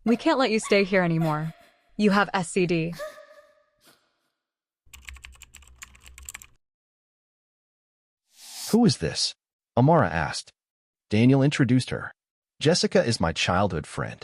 We can't let you stay here anymore. You have SCD. Who is this? Amara asked. Daniel introduced her. Jessica is my childhood friend.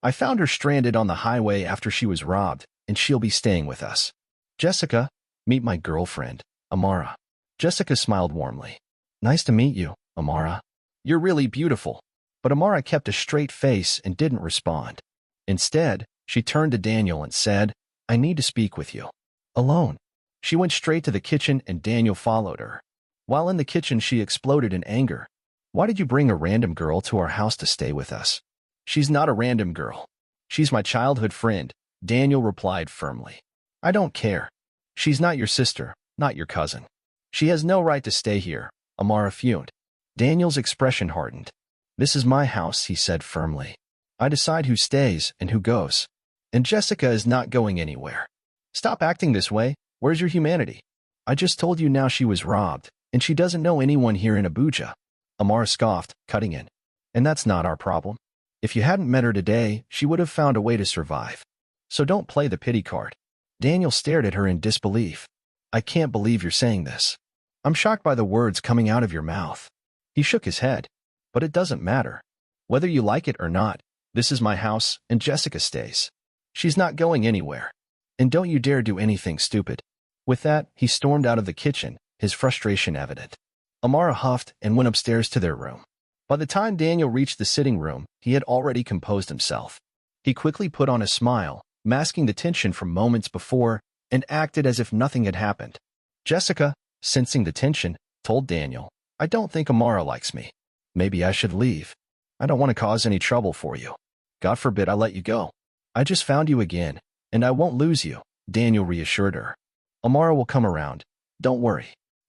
I found her stranded on the highway after she was robbed, and she'll be staying with us. Jessica, meet my girlfriend, Amara. Jessica smiled warmly. Nice to meet you, Amara. You're really beautiful. But Amara kept a straight face and didn't respond. Instead, she turned to Daniel and said, I need to speak with you. Alone. She went straight to the kitchen and Daniel followed her. While in the kitchen, she exploded in anger. Why did you bring a random girl to our house to stay with us? She's not a random girl. She's my childhood friend, Daniel replied firmly. I don't care. She's not your sister, not your cousin. She has no right to stay here, Amara fumed. Daniel's expression hardened. This is my house, he said firmly. I decide who stays and who goes. And Jessica is not going anywhere. Stop acting this way. Where's your humanity? I just told you now she was robbed, and she doesn't know anyone here in Abuja. Amara scoffed, cutting in. And that's not our problem. If you hadn't met her today, she would have found a way to survive. So don't play the pity card. Daniel stared at her in disbelief. I can't believe you're saying this. I'm shocked by the words coming out of your mouth. He shook his head. But it doesn't matter. Whether you like it or not, this is my house, and Jessica stays. She's not going anywhere. And don't you dare do anything stupid. With that, he stormed out of the kitchen, his frustration evident. Amara huffed and went upstairs to their room. By the time Daniel reached the sitting room, he had already composed himself. He quickly put on a smile, masking the tension from moments before, and acted as if nothing had happened. Jessica, sensing the tension, told Daniel, I don't think Amara likes me. Maybe I should leave. I don't want to cause any trouble for you. God forbid I let you go. I just found you again, and I won't lose you, Daniel reassured her. Amara will come around. Don't worry.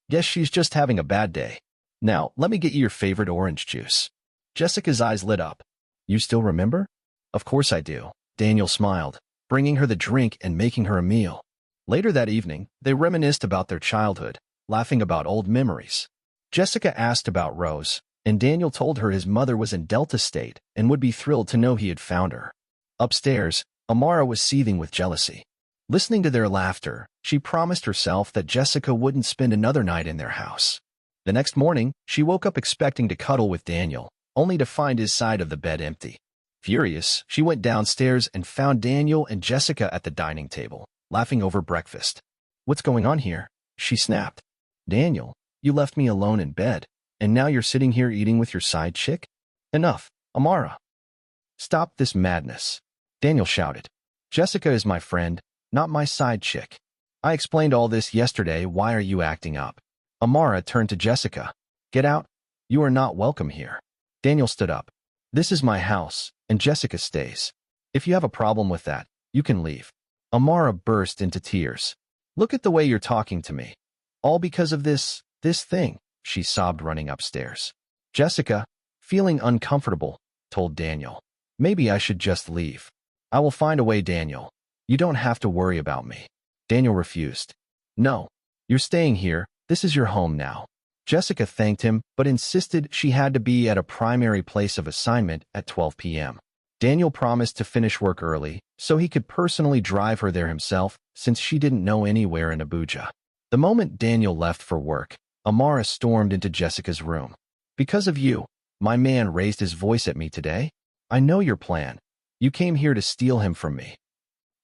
Guess she's just having a bad day. Now, let me get you your favorite orange juice. Jessica's eyes lit up. You still remember? Of course I do. Daniel smiled, bringing her the drink and making her a meal. Later that evening, they reminisced about their childhood, laughing about old memories. Jessica asked about Rose, and Daniel told her his mother was in Delta State and would be thrilled to know he had found her. Upstairs, Amara was seething with jealousy. Listening to their laughter, she promised herself that Jessica wouldn't spend another night in their house. The next morning, she woke up expecting to cuddle with Daniel, only to find his side of the bed empty. Furious, she went downstairs and found Daniel and Jessica at the dining table, laughing over breakfast. What's going on here? She snapped. Daniel, you left me alone in bed, and now you're sitting here eating with your side chick? Enough, Amara. Stop this madness, Daniel shouted. Jessica is my friend, not my side chick. I explained all this yesterday. Why are you acting up? Amara turned to Jessica. Get out. You are not welcome here. Daniel stood up. This is my house, and Jessica stays. If you have a problem with that, you can leave. Amara burst into tears. Look at the way you're talking to me. All because of this thing, she sobbed running upstairs. Jessica, feeling uncomfortable, told Daniel. Maybe I should just leave. I will find a way, Daniel. You don't have to worry about me. Daniel refused. No, you're staying here. This is your home now. Jessica thanked him, but insisted she had to be at a primary place of assignment at 12 p.m. Daniel promised to finish work early, so he could personally drive her there himself, since she didn't know anywhere in Abuja. The moment Daniel left for work, Amara stormed into Jessica's room. Because of you, my man raised his voice at me today. I know your plan. You came here to steal him from me.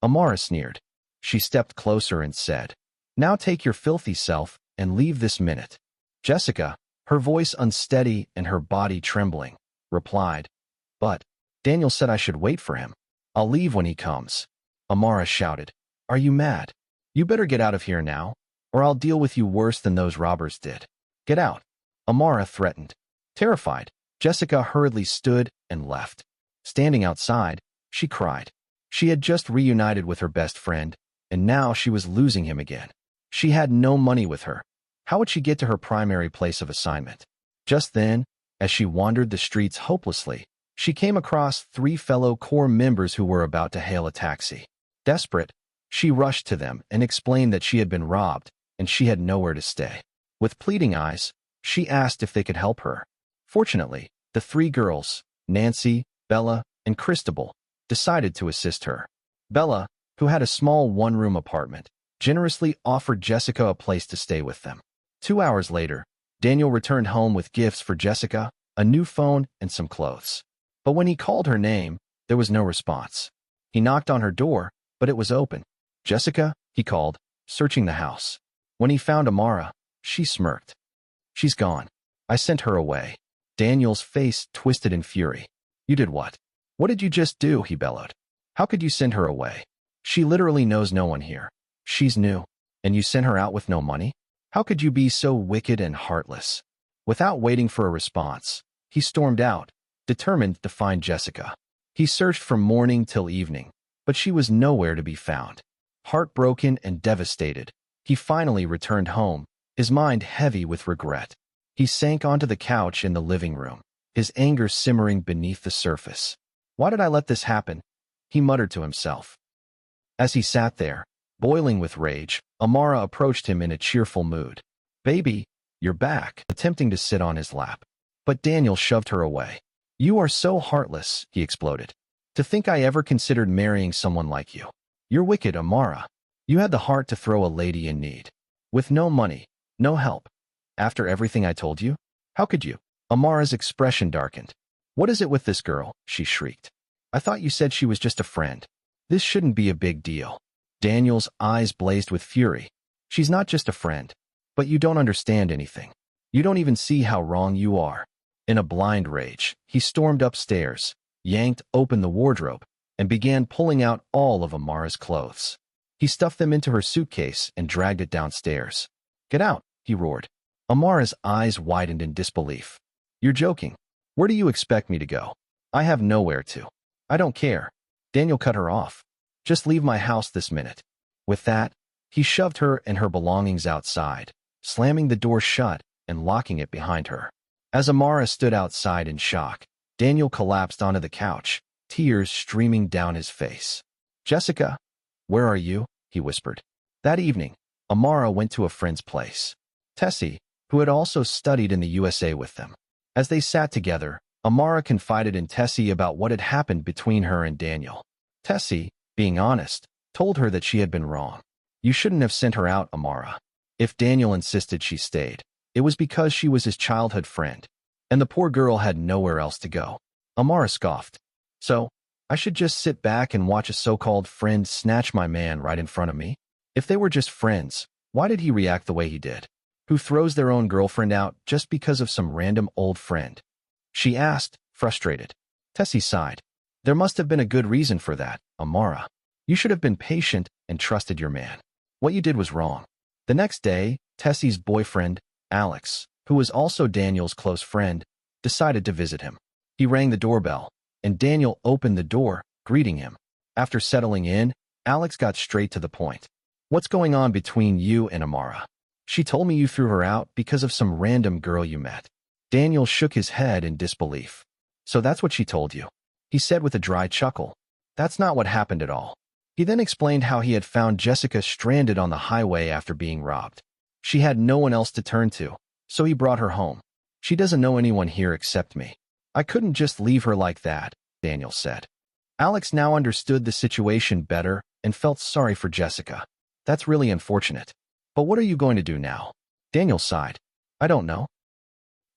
Amara sneered. She stepped closer and said, Now take your filthy self and leave this minute. Jessica, her voice unsteady and her body trembling, replied, But Daniel said I should wait for him. I'll leave when he comes. Amara shouted, Are you mad? You better get out of here now, or I'll deal with you worse than those robbers did. Get out. Amara threatened. Terrified, Jessica hurriedly stood and left. Standing outside, she cried. She had just reunited with her best friend, and now she was losing him again. She had no money with her. How would she get to her primary place of assignment? Just then, as she wandered the streets hopelessly, she came across 3 fellow Corps members who were about to hail a taxi. Desperate, she rushed to them and explained that she had been robbed and she had nowhere to stay. With pleading eyes, she asked if they could help her. Fortunately, the 3 girls, Nancy, Bella, and Christabel, decided to assist her. Bella, who had a small one-room apartment, generously offered Jessica a place to stay with them. 2 hours later, Daniel returned home with gifts for Jessica, a new phone, and some clothes. But when he called her name, there was no response. He knocked on her door, but it was open. "Jessica," he called, searching the house. When he found Amara, she smirked. "She's gone. I sent her away." Daniel's face twisted in fury. "You did what? What did you just do?" he bellowed. "How could you send her away? She literally knows no one here. She's new, and you sent her out with no money? How could you be so wicked and heartless?" Without waiting for a response, he stormed out, determined to find Jessica. He searched from morning till evening, but she was nowhere to be found. Heartbroken and devastated, he finally returned home, his mind heavy with regret. He sank onto the couch in the living room, his anger simmering beneath the surface. "Why did I let this happen?" he muttered to himself. As he sat there, boiling with rage, Amara approached him in a cheerful mood. "Baby, you're back," attempting to sit on his lap. But Daniel shoved her away. "You are so heartless," he exploded. "To think I ever considered marrying someone like you. You're wicked, Amara. You had the heart to throw a lady in need. With no money, no help. After everything I told you? How could you?" Amara's expression darkened. "What is it with this girl?" she shrieked. "I thought you said she was just a friend. This shouldn't be a big deal." Daniel's eyes blazed with fury. "She's not just a friend. But you don't understand anything. You don't even see how wrong you are." In a blind rage, he stormed upstairs, yanked open the wardrobe, and began pulling out all of Amara's clothes. He stuffed them into her suitcase and dragged it downstairs. "Get out," he roared. Amara's eyes widened in disbelief. "You're joking. Where do you expect me to go? I have nowhere to." "I don't care." Daniel cut her off. "Just leave my house this minute." With that, he shoved her and her belongings outside, slamming the door shut and locking it behind her. As Amara stood outside in shock, Daniel collapsed onto the couch, tears streaming down his face. "Jessica, where are you?" he whispered. That evening, Amara went to a friend's place. Tessie, who had also studied in the USA with them. As they sat together, Amara confided in Tessie about what had happened between her and Daniel. Tessie, being honest, told her that she had been wrong. "You shouldn't have sent her out, Amara. If Daniel insisted she stayed, it was because she was his childhood friend, and the poor girl had nowhere else to go." Amara scoffed. "So, I should just sit back and watch a so-called friend snatch my man right in front of me? If they were just friends, why did he react the way he did? Who throws their own girlfriend out just because of some random old friend?" she asked, frustrated. Tessie sighed. "There must have been a good reason for that, Amara. You should have been patient and trusted your man. What you did was wrong." The next day, Tessie's boyfriend, Alex, who was also Daniel's close friend, decided to visit him. He rang the doorbell, and Daniel opened the door, greeting him. After settling in, Alex got straight to the point. "What's going on between you and Amara? She told me you threw her out because of some random girl you met." Daniel shook his head in disbelief. "So that's what she told you?" he said with a dry chuckle. "That's not what happened at all." He then explained how he had found Jessica stranded on the highway after being robbed. She had no one else to turn to, so he brought her home. "She doesn't know anyone here except me. I couldn't just leave her like that," Daniel said. Alex now understood the situation better and felt sorry for Jessica. "That's really unfortunate. But what are you going to do now?" Daniel sighed. "I don't know.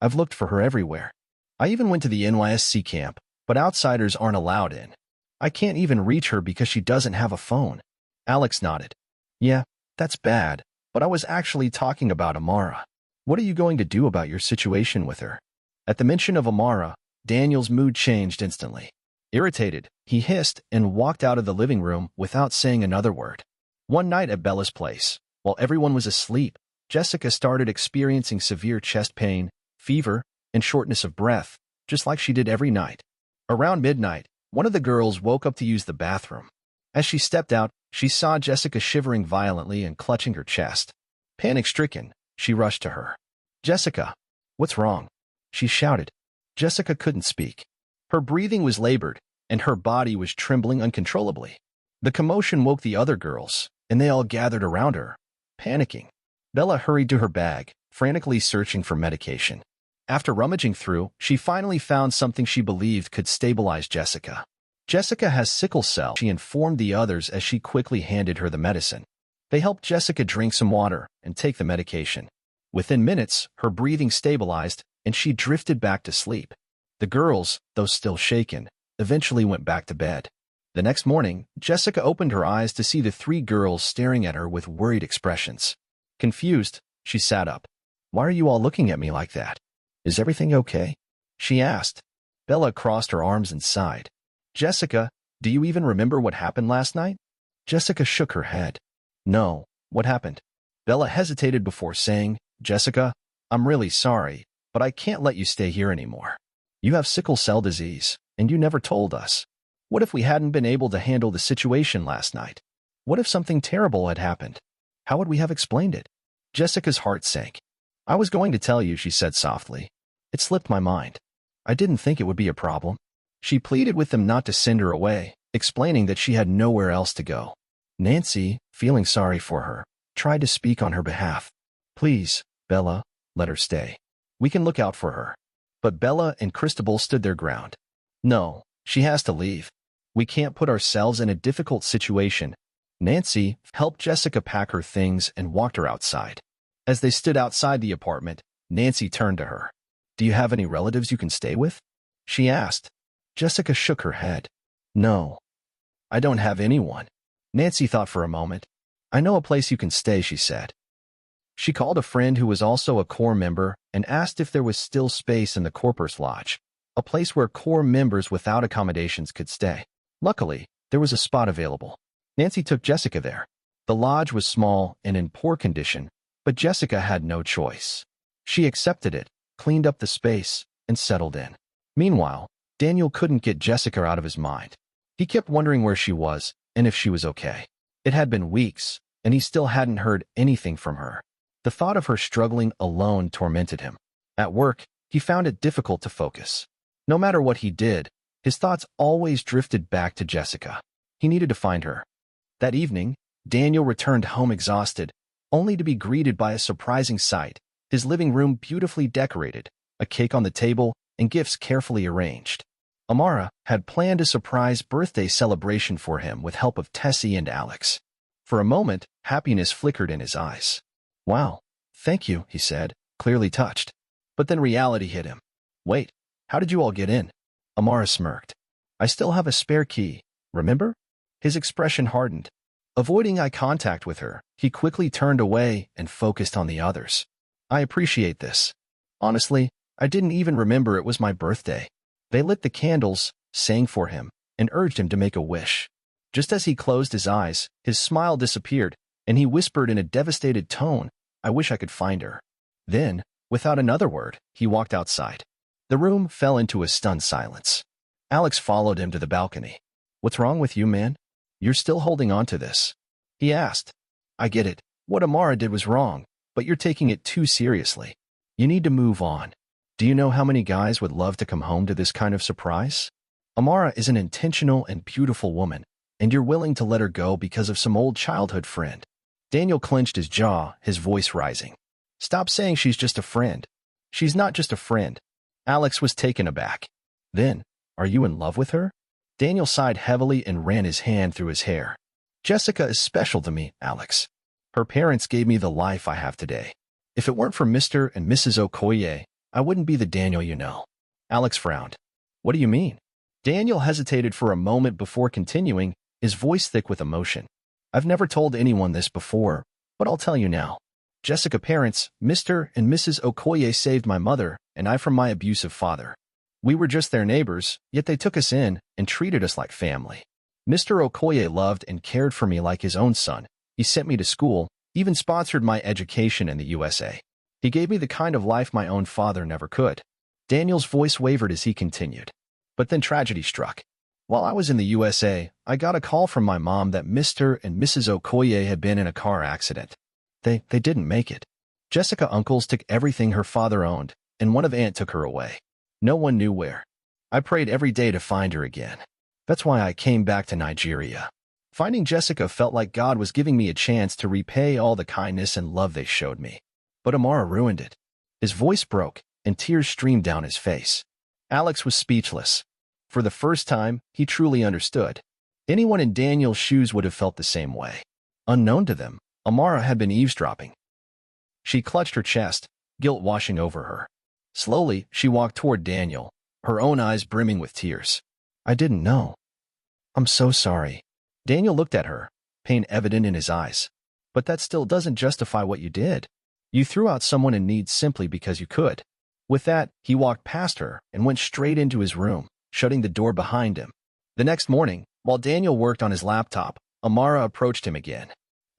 I've looked for her everywhere. I even went to the NYSC camp, but outsiders aren't allowed in. I can't even reach her because she doesn't have a phone." Alex nodded. "Yeah, that's bad, but I was actually talking about Amara. What are you going to do about your situation with her?" At the mention of Amara, Daniel's mood changed instantly. Irritated, he hissed and walked out of the living room without saying another word. One night at Bella's place, while everyone was asleep, Jessica started experiencing severe chest pain, fever, and shortness of breath, just like she did every night. Around midnight, one of the girls woke up to use the bathroom. As she stepped out, she saw Jessica shivering violently and clutching her chest. Panic-stricken, she rushed to her. "Jessica, what's wrong?" she shouted. Jessica couldn't speak. Her breathing was labored, and her body was trembling uncontrollably. The commotion woke the other girls, and they all gathered around her, panicking. Bella hurried to her bag, frantically searching for medication. After rummaging through, she finally found something she believed could stabilize Jessica. Jessica has sickle cell, she informed the others as she quickly handed her the medicine. They helped Jessica drink some water and take the medication. Within minutes, her breathing stabilized and she drifted back to sleep. The girls, though still shaken, eventually went back to bed. The next morning, Jessica opened her eyes to see the three girls staring at her with worried expressions. Confused, she sat up. "Why are you all looking at me like that? Is everything okay?" she asked. Bella crossed her arms and sighed. "Jessica, do you even remember what happened last night?" Jessica shook her head. "No, what happened?" Bella hesitated before saying, "Jessica, I'm really sorry, but I can't let you stay here anymore. You have sickle cell disease, and you never told us. What if we hadn't been able to handle the situation last night? What if something terrible had happened? How would we have explained it?" Jessica's heart sank. "I was going to tell you," she said softly. "It slipped my mind. I didn't think it would be a problem." She pleaded with them not to send her away, explaining that she had nowhere else to go. Nancy, feeling sorry for her, tried to speak on her behalf. "Please, Bella, let her stay. We can look out for her." But Bella and Christabel stood their ground. "No, she has to leave. We can't put ourselves in a difficult situation." Nancy helped Jessica pack her things and walked her outside. As they stood outside the apartment, Nancy turned to her. "Do you have any relatives you can stay with?" she asked. Jessica shook her head. "No, I don't have anyone." Nancy thought for a moment. "I know a place you can stay," she said. She called a friend who was also a Corps member and asked if there was still space in the Corpers Lodge, a place where Corps members without accommodations could stay. Luckily, there was a spot available. Nancy took Jessica there. The lodge was small and in poor condition, but Jessica had no choice. She accepted it, cleaned up the space, and settled in. Meanwhile, Daniel couldn't get Jessica out of his mind. He kept wondering where she was and if she was okay. It had been weeks, and he still hadn't heard anything from her. The thought of her struggling alone tormented him. At work, he found it difficult to focus. No matter what he did, his thoughts always drifted back to Jessica. He needed to find her. That evening, Daniel returned home exhausted, only to be greeted by a surprising sight: his living room beautifully decorated, a cake on the table, and gifts carefully arranged. Amara had planned a surprise birthday celebration for him with help of Tessie and Alex. For a moment, happiness flickered in his eyes. "Wow, thank you," he said, clearly touched. But then reality hit him. "Wait, how did you all get in?" Amara smirked. "I still have a spare key, remember?" His expression hardened. Avoiding eye contact with her, he quickly turned away and focused on the others. "I appreciate this. Honestly, I didn't even remember it was my birthday." They lit the candles, sang for him, and urged him to make a wish. Just as he closed his eyes, his smile disappeared, and he whispered in a devastated tone, "I wish I could find her." Then, without another word, he walked outside. The room fell into a stunned silence. Alex followed him to the balcony. "What's wrong with you, man? You're still holding on to this?" he asked. "I get it. What Amara did was wrong, but you're taking it too seriously. You need to move on. Do you know how many guys would love to come home to this kind of surprise? Amara is an intentional and beautiful woman, and you're willing to let her go because of some old childhood friend." Daniel clenched his jaw, his voice rising. "Stop saying she's just a friend. She's not just a friend." Alex was taken aback. "Then, are you in love with her?" Daniel sighed heavily and ran his hand through his hair. "Jessica is special to me, Alex. Her parents gave me the life I have today. If it weren't for Mr. and Mrs. Okoye, I wouldn't be the Daniel you know." Alex frowned. "What do you mean?" Daniel hesitated for a moment before continuing, his voice thick with emotion. "I've never told anyone this before, but I'll tell you now. Jessica's parents, Mr. and Mrs. Okoye, saved my mother and I from my abusive father. We were just their neighbors, yet they took us in and treated us like family. Mr. Okoye loved and cared for me like his own son. He sent me to school, even sponsored my education in the USA. He gave me the kind of life my own father never could." Daniel's voice wavered as he continued. But then tragedy struck. "While I was in the USA, I got a call from my mom that Mr. and Mrs. Okoye had been in a car accident. They didn't make it. Jessica's uncles took everything her father owned, and one of aunt took her away. No one knew where. I prayed every day to find her again. That's why I came back to Nigeria. Finding Jessica felt like God was giving me a chance to repay all the kindness and love they showed me. But Amara ruined it." His voice broke, and tears streamed down his face. Alex was speechless. For the first time, he truly understood. Anyone in Daniel's shoes would have felt the same way. Unknown to them, Amara had been eavesdropping. She clutched her chest, guilt washing over her. Slowly, she walked toward Daniel, her own eyes brimming with tears. I didn't know. I'm so sorry. Daniel looked at her, pain evident in his eyes. But that still doesn't justify what you did. You threw out someone in need simply because you could. With that, he walked past her and went straight into his room, shutting the door behind him. The next morning, while Daniel worked on his laptop, Amara approached him again.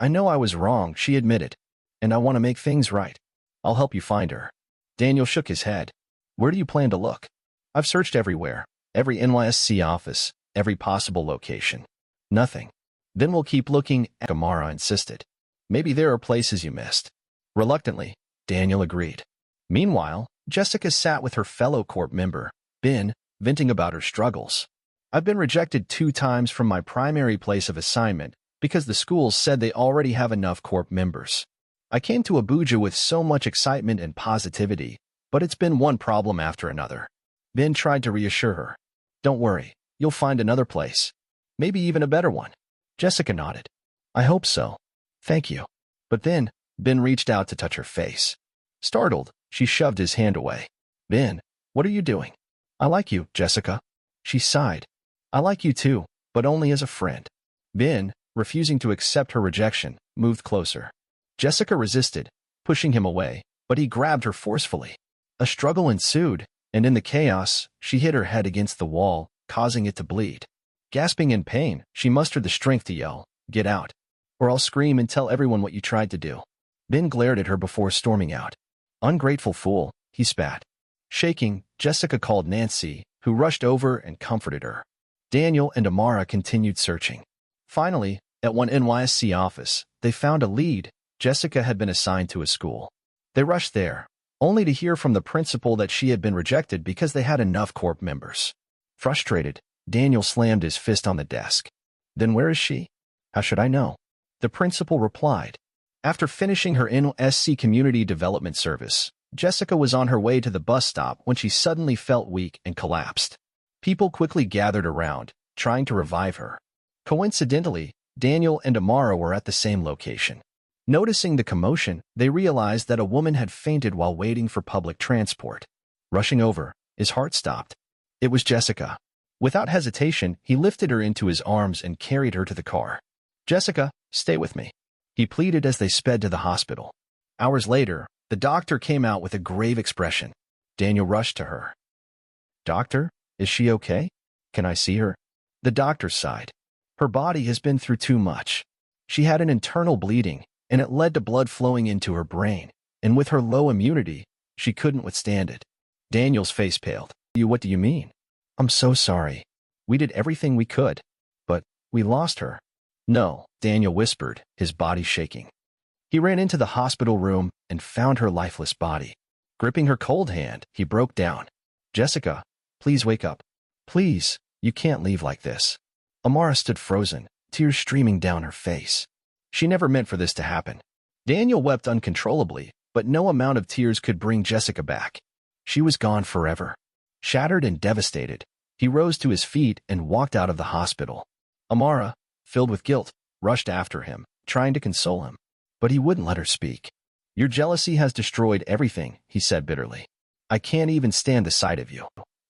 I know I was wrong, she admitted, and I want to make things right. I'll help you find her. Daniel shook his head. Where do you plan to look? I've searched everywhere, every NYSC office, every possible location. Nothing. Then we'll keep looking, Amara insisted. Maybe there are places you missed. Reluctantly, Daniel agreed. Meanwhile, Jessica sat with her fellow corp member, Ben, venting about her struggles. I've been rejected 2 times from my primary place of assignment because the schools said they already have enough corp members. I came to Abuja with so much excitement and positivity, but it's been one problem after another. Ben tried to reassure her. Don't worry, you'll find another place. Maybe even a better one. Jessica nodded. I hope so. Thank you. But then, Ben reached out to touch her face. Startled, she shoved his hand away. Ben, what are you doing? I like you, Jessica. She sighed. I like you too, but only as a friend. Ben, refusing to accept her rejection, moved closer. Jessica resisted, pushing him away, but he grabbed her forcefully. A struggle ensued, and in the chaos, she hit her head against the wall, causing it to bleed. Gasping in pain, she mustered the strength to yell, "Get out, or I'll scream and tell everyone what you tried to do." Ben glared at her before storming out. Ungrateful fool, he spat. Shaking, Jessica called Nancy, who rushed over and comforted her. Daniel and Amara continued searching. Finally, at one NYSC office, they found a lead. Jessica had been assigned to a school. They rushed there, only to hear from the principal that she had been rejected because they had enough corp members. Frustrated, Daniel slammed his fist on the desk. Then where is she? How should I know? The principal replied. After finishing her NYSC community development service, Jessica was on her way to the bus stop when she suddenly felt weak and collapsed. People quickly gathered around, trying to revive her. Coincidentally, Daniel and Amara were at the same location. Noticing the commotion, they realized that a woman had fainted while waiting for public transport. Rushing over, his heart stopped. It was Jessica. Without hesitation, he lifted her into his arms and carried her to the car. Jessica, stay with me, he pleaded as they sped to the hospital. Hours later, the doctor came out with a grave expression. Daniel rushed to her. Doctor, is she okay? Can I see her? The doctor sighed. Her body has been through too much. She had an internal bleeding, and it led to blood flowing into her brain, and with her low immunity, she couldn't withstand it. Daniel's face paled. What do you mean? I'm so sorry. We did everything we could, but we lost her. No, Daniel whispered, his body shaking. He ran into the hospital room and found her lifeless body. Gripping her cold hand, he broke down. Jessica, please wake up. Please, you can't leave like this. Amara stood frozen, tears streaming down her face. She never meant for this to happen. Daniel wept uncontrollably, but no amount of tears could bring Jessica back. She was gone forever. Shattered and devastated, he rose to his feet and walked out of the hospital. Amara, filled with guilt, rushed after him, trying to console him. But he wouldn't let her speak. Your jealousy has destroyed everything, he said bitterly. I can't even stand the sight of you.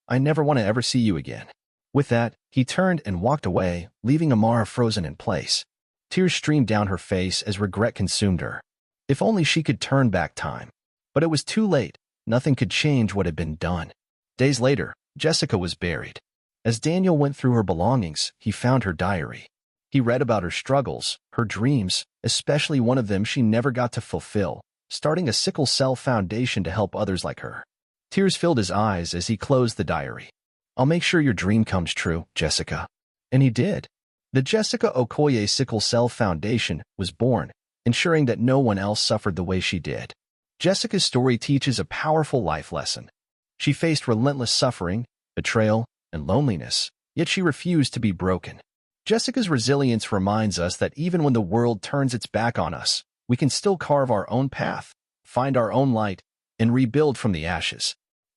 I never want to ever see you again. With that, he turned and walked away, leaving Amara frozen in place. Tears streamed down her face as regret consumed her. If only she could turn back time. But it was too late. Nothing could change what had been done. Days later, Jessica was buried. As Daniel went through her belongings, he found her diary. He read about her struggles, her dreams, especially one of them she never got to fulfill, starting a sickle cell foundation to help others like her. Tears filled his eyes as he closed the diary. I'll make sure your dream comes true, Jessica. And he did. The Jessica Okoye Sickle Cell Foundation was born, ensuring that no one else suffered the way she did. Jessica's story teaches a powerful life lesson. She faced relentless suffering, betrayal, and loneliness, yet she refused to be broken. Jessica's resilience reminds us that even when the world turns its back on us, we can still carve our own path, find our own light, and rebuild from the ashes.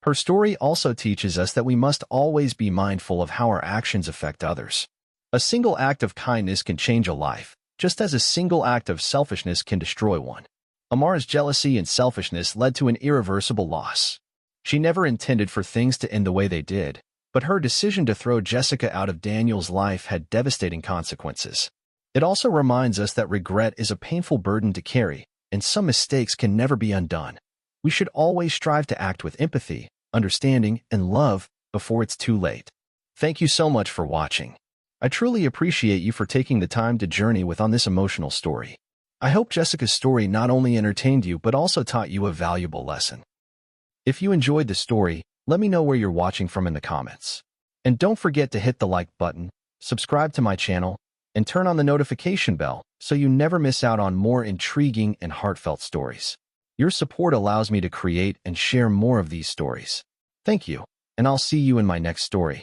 Her story also teaches us that we must always be mindful of how our actions affect others. A single act of kindness can change a life, just as a single act of selfishness can destroy one. Amara's jealousy and selfishness led to an irreversible loss. She never intended for things to end the way they did, but her decision to throw Jessica out of Daniel's life had devastating consequences. It also reminds us that regret is a painful burden to carry, and some mistakes can never be undone. We should always strive to act with empathy, understanding, and love before it's too late. Thank you so much for watching. I truly appreciate you for taking the time to journey with on this emotional story. I hope Jessica's story not only entertained you but also taught you a valuable lesson. If you enjoyed the story, let me know where you're watching from in the comments. And don't forget to hit the like button, subscribe to my channel, and turn on the notification bell so you never miss out on more intriguing and heartfelt stories. Your support allows me to create and share more of these stories. Thank you, and I'll see you in my next story.